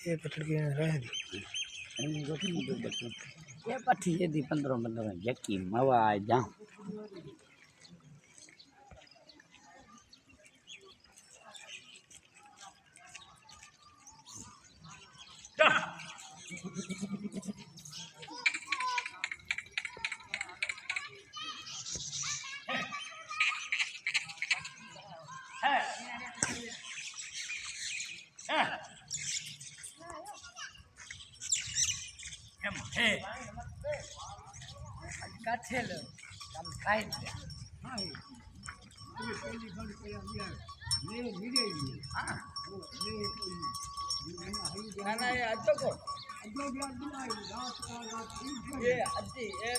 ये पटड़ के रह दी ये पठी ये दी 15 यकी मवा जा કાઠેલ આમ ખાઈ ના ના એ આજો કો એ અજી એ